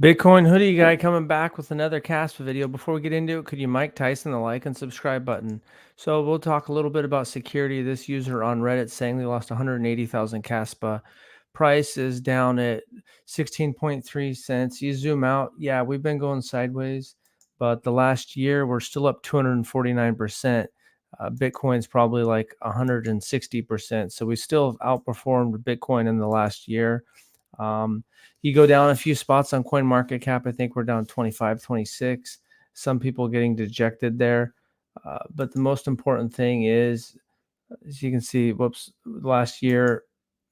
Bitcoin hoodie guy coming back with another Kaspa video. Before we get into it, could you Mike Tyson the like and subscribe button? So we'll talk a little bit about security. This user on Reddit saying they lost 180,000 Kaspa. Price is down at 16.3 cents. You zoom out, yeah, we've been going sideways, but the last year we're still up 249%. Bitcoin's probably like 160%. So we still have outperformed Bitcoin in the last year. Um, you go down a few spots on CoinMarketCap. I think we're down 25, 26. Some people getting dejected there. But the most important thing is, as you can see, last year,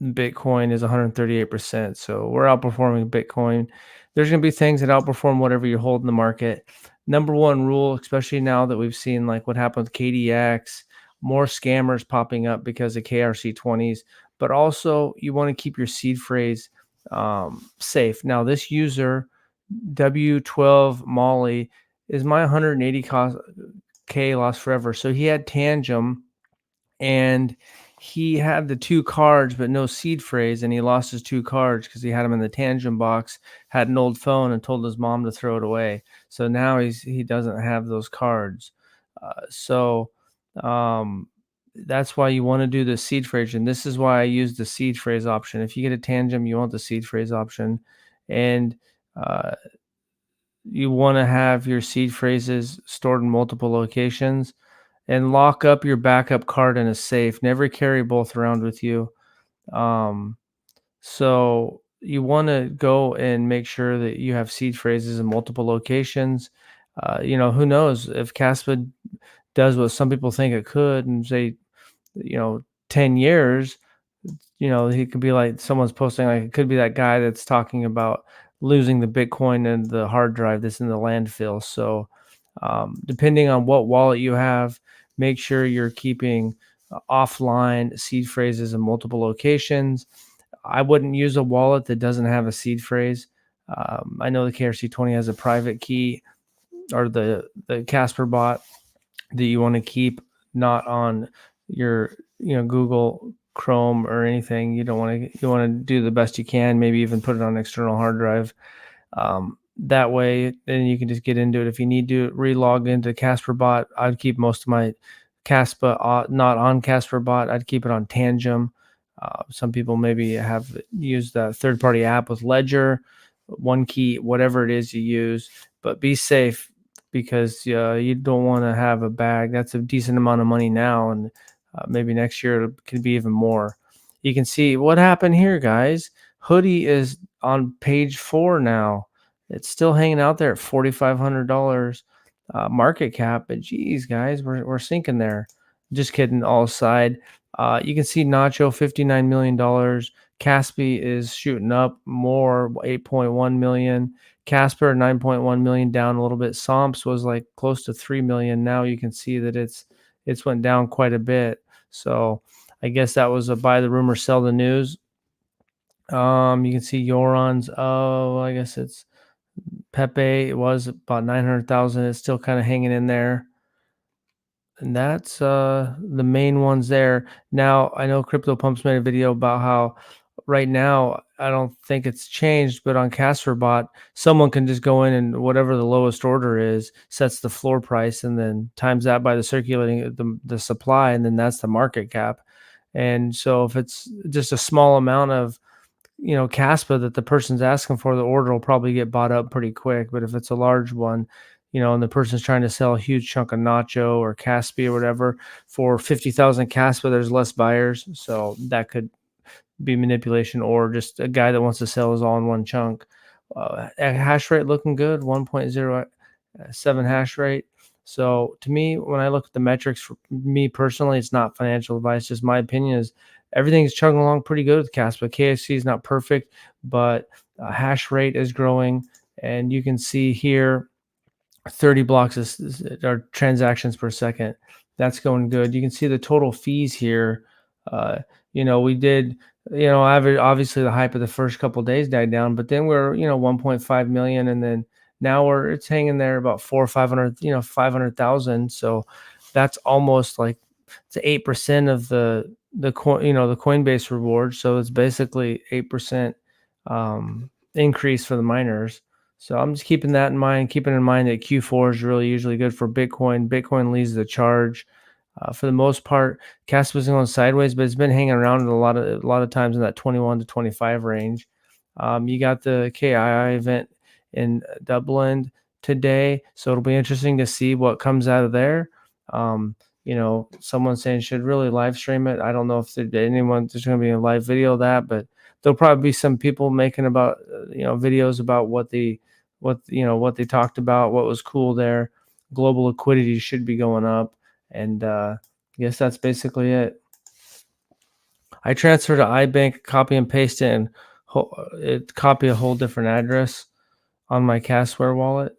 Bitcoin is 138%. So we're outperforming Bitcoin. There's going to be things that outperform whatever you hold in the market. Number one rule, especially now that we've seen like what happened with KDX, more scammers popping up because of KRC20s, but also you want to keep your seed phrase safe. Now, this user, W12 Molly, is my 180K lost forever. So he had Tangem and he had the two cards but no seed phrase, and he lost his two cards because he had them in the Tangem box, had an old phone, and told his mom to throw it away. So now he doesn't have those cards. So that's why you want to do the seed phrase, and this is why I use the seed phrase option. If you get a Tangem, you want the seed phrase option, and uh, you want to have your seed phrases stored in multiple locations, and lock up your backup card in a safe. Never carry both around with you. Um, so you want to go and make sure that you have seed phrases in multiple locations. Who knows if Caspa does what some people think it could, and say, 10 years, he could be like someone's posting, like it could be that guy that's talking about losing the Bitcoin and the hard drive that's in the landfill. So depending on what wallet you have, make sure you're keeping offline seed phrases in multiple locations. I wouldn't use a wallet that doesn't have a seed phrase. I know the KRC20 has a private key, or the Casper bot that you want to keep not on your Google Chrome or anything. You want to do the best you can, maybe even put it on an external hard drive. That way, then you can just get into it. If you need to relog into Casper bot, I'd keep most of my Caspa not on Casper bot. I'd keep it on Tangem. Some people maybe have used a third-party app with Ledger, OneKey, whatever it is you use, but be safe, because you don't want to have a bag. That's a decent amount of money now, and maybe next year it could be even more. You can see what happened here, guys. Hoodie is on page 4 now. It's still hanging out there at $4,500 market cap, but geez, guys, we're sinking there. Just kidding, all aside. You can see Nacho, $59 million. Caspi is shooting up more, 8.1 million. Casper, 9.1 million, down a little bit. Somps was like close to 3 million. Now you can see that it's went down quite a bit. So I guess that was a buy the rumor, sell the news. You can see Yorons. Oh, I guess it's Pepe. It was about 900,000. It's still kind of hanging in there. And that's the main ones there. Now, I know Crypto Pump's made a video about how right now, I don't think it's changed, but on Casperbot, someone can just go in and whatever the lowest order is, sets the floor price, and then times that by the circulating the supply, and then that's the market cap. And so if it's just a small amount of Caspa that the person's asking for, the order will probably get bought up pretty quick. But if it's a large one, and the person's trying to sell a huge chunk of Nacho or Caspi or whatever for 50,000 Caspa, there's less buyers. So that could be manipulation, or just a guy that wants to sell his all in one chunk. Hash rate looking good, 1.07 hash rate. So to me, when I look at the metrics, for me personally, it's not financial advice. Just my opinion is everything's chugging along pretty good with Caspa. KFC is not perfect, but hash rate is growing. And you can see here 30 blocks are transactions per second. That's going good. You can see the total fees here. We did, obviously the hype of the first couple of days died down, but then we're, 1.5 million. And then now it's hanging there about 400 or 500, 500,000. So that's almost like it's 8% of the coin, the Coinbase reward. So it's basically 8% increase for the miners. So I'm just keeping that in mind, keeping in mind that Q4 is really usually good for Bitcoin. Bitcoin leads the charge. For the most part, Caspa's going sideways, but it's been hanging around a lot of times in that 21 to 25 range. You got the KII event in Dublin today, so it'll be interesting to see what comes out of there. Um, Someone's saying should really live stream it. I don't know if there's going to be a live video of that, but there'll probably be some people making about videos about what they talked about, what was cool there. Global liquidity should be going up, and I guess that's basically it. I transfer to iBank, copy and paste it, and copy a whole different address on my Casware wallet.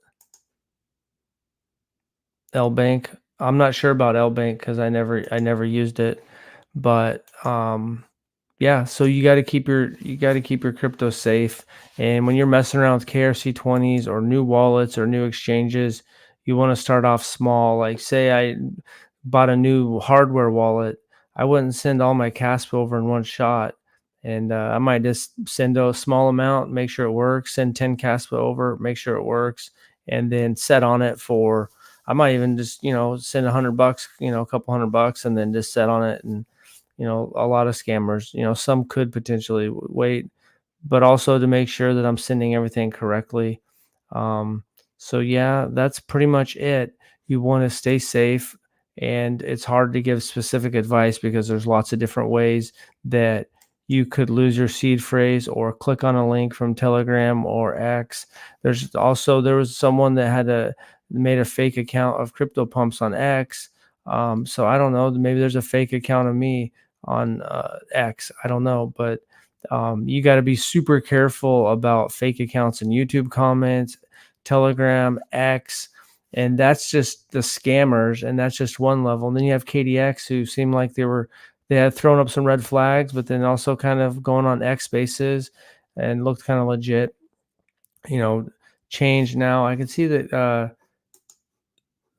L Bank. I'm not sure about L Bank because I never used it, but yeah, so you got to keep your crypto safe. And when you're messing around with KRC20s or new wallets or new exchanges, you want to start off small. Like say I bought a new hardware wallet, I wouldn't send all my Caspa over in one shot. And I might just send a small amount, make sure it works, send 10 Caspa over, make sure it works, and then set on it for, I might even just, send $100, a couple $100, and then just set on it. And a lot of scammers, some could potentially wait, but also to make sure that I'm sending everything correctly. Um, so yeah, that's pretty much it. You want to stay safe, and it's hard to give specific advice because there's lots of different ways that you could lose your seed phrase or click on a link from Telegram or X. There was someone that made a fake account of crypto pumps on X. So I don't know, maybe there's a fake account of me on X. I don't know, but you got to be super careful about fake accounts in YouTube comments, Telegram, X, and that's just the scammers, and that's just one level. And then you have KDX, who seemed like they had thrown up some red flags, but then also kind of going on X Spaces and looked kind of legit. You know, Change now. I can see that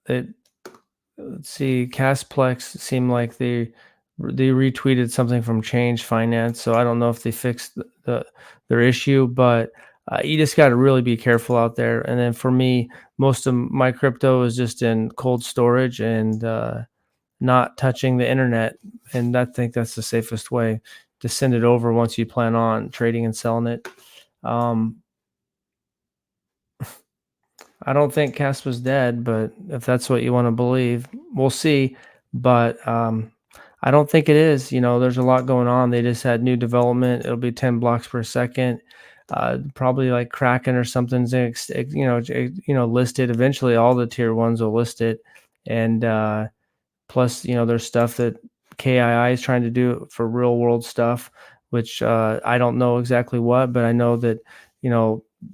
let's see, Casplex seemed like they retweeted something from Change Finance, so I don't know if they fixed their issue, but you just got to really be careful out there. And then for me, most of my crypto is just in cold storage and not touching the internet, and I think that's the safest way to send it over once you plan on trading and selling it. Um, I don't think Caspa's dead, but if that's what you want to believe, we'll see. But I don't think it is. There's a lot going on. They just had new development. It'll be 10 blocks per second. Probably like Kraken or something's listed. Eventually, all the tier ones will list it, and plus, there's stuff that KII is trying to do for real world stuff, which I don't know exactly what, but I know that,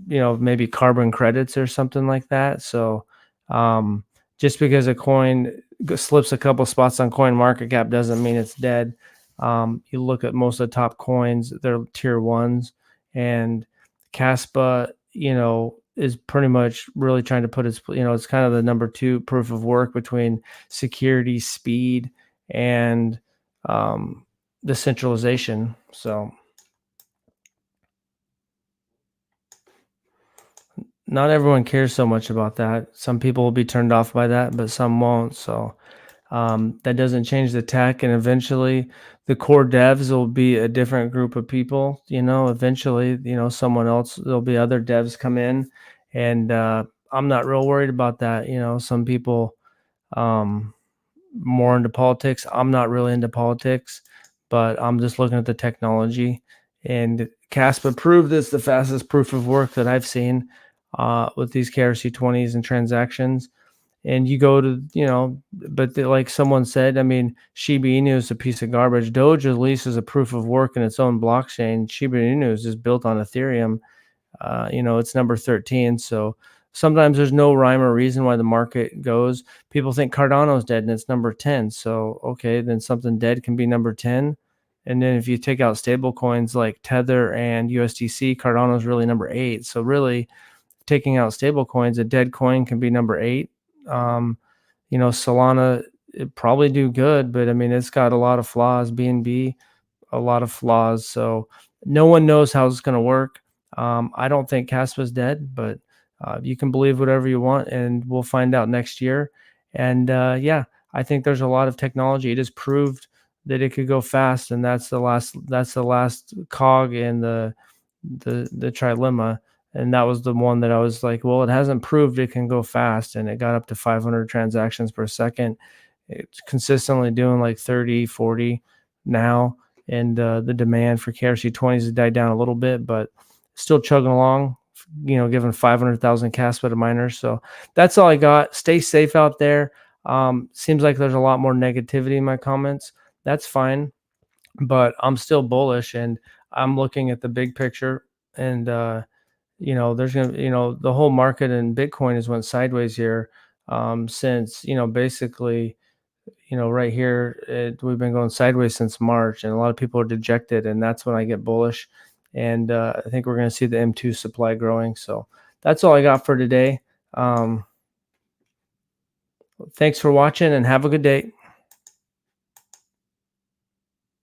maybe carbon credits or something like that. So um, just because a coin slips a couple spots on coin market cap doesn't mean it's dead. You look at most of the top coins, they're tier ones, and Caspa, is pretty much really trying to put it's kind of the number two proof of work between security, speed, and the centralization. So not everyone cares so much about that. Some people will be turned off by that, but some won't. So that doesn't change the tech, and eventually the core devs will be a different group of people. Eventually, someone else, there'll be other devs come in, and I'm not real worried about that. Some people um, more into politics. I'm not really into politics, but I'm just looking at the technology. And Caspa proved this the fastest proof of work that I've seen with these KRC20s and transactions. And you go to, but like someone said, I mean, Shiba Inu is a piece of garbage. Doge at least is a proof of work in its own blockchain. Shiba Inu is just built on Ethereum. It's number 13. So sometimes there's no rhyme or reason why the market goes. People think Cardano's dead and it's number 10. So, okay, then something dead can be number 10. And then if you take out stable coins like Tether and USDC, Cardano's really number 8. So really, taking out stable coins, a dead coin can be number 8. Solana, it probably do good, but I mean, it's got a lot of flaws. BNB, a lot of flaws. So no one knows how it's going to work. I don't think Caspa's dead, but You can believe whatever you want, and we'll find out next year. And yeah, I think there's a lot of technology. It has proved that it could go fast, and that's the last cog in the trilemma. And that was the one that I was like, well, it hasn't proved it can go fast, and it got up to 500 transactions per second. It's consistently doing like 30, 40 now, and the demand for KRC20s has died down a little bit, but still chugging along. Giving 500,000 Kaspa to miners. So that's all I got. Stay safe out there. Seems like there's a lot more negativity in my comments. That's fine, but I'm still bullish, and I'm looking at the big picture. And there's gonna, the whole market in Bitcoin has went sideways here since, basically, right here, we've been going sideways since March, and a lot of people are dejected, and that's when I get bullish. And I think we're going to see the M2 supply growing. So that's all I got for today. Thanks for watching, and have a good day.